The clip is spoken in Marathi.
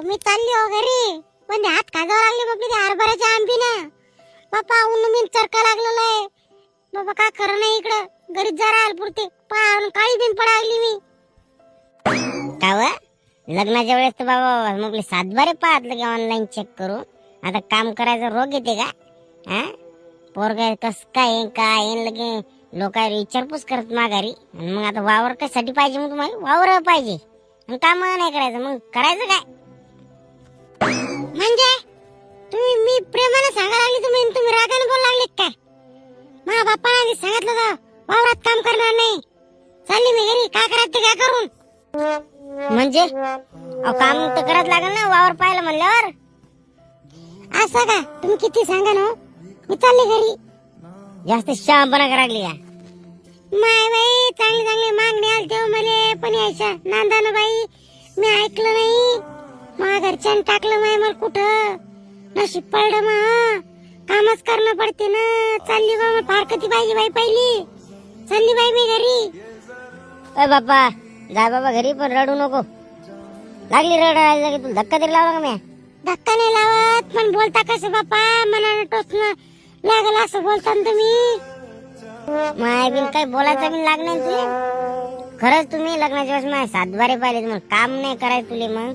मी चालली हो घरी, पण ते हात खाजावं लागले बापले ते हरभऱ्याच्या आंबीनं. बापा ऊन बिन चरका लागलेलं आहे बाबा, का खरं नाही इकडं. घरीच जरा आल पुरते पाहून काळी बिन पडागली मी. काव लग्नाच्या वेळेस तर बाबा मग सातबारे पाहतलं की ऑनलाईन चेक करून. आता काम करायचा रोग येते का? हा पोरगा कस काय लगे लोक विचारपूस करत माघारी. मग आता वावर कशासाठी पाहिजे? मग तुम्हाला वावर पाहिजे, मग काम नाही करायचं, मग करायचं काय? म्हणजे तुम्ही मी प्रेमाने सांगायला लागली, तुम्ही रागाने बोलायला लागले काय? मा बापाने सांगितलं तर वावरात काम करणार नाही, चालली मी घरी, काय करायचं ते काय करून. म्हणजे काम तर करत लागेल ना वावर पाहायला म्हणल्यावर. असं का? तुम्ही किती सांगा ना, मी चालले घरी. जास्त शहाणपणा करायला लागली का? माय बाई चांगली चांगली मागणी आली तेव्हा मले पण यायच्या नांदानं बाई, मी ऐकलं नाही. मा घरच्यानं टाकलं माय मला कुठं, नशीब पडलं मा. कामच करणं पडते ना. चालली बा मग फारकती पाहिजे बाई पहिली. चालली बाई मी घरी. अय बाप्पा जा बाबा घरी, पण रडू नको. लागली रडायला की तुला धक्का तरी लावला का? मी धक्का नाही लावत, पण बोलता कसं बापा, मनाला टोचणं लागल असं बोलता ना तुम्ही. माय बिन काही बोलायचं बिन लागणार तुले. खरंच तुम्ही लग्नाच्या वेळेस माझ्या सातबारे पाहिले, तुम्हाला काम नाही करायचं तुले. मग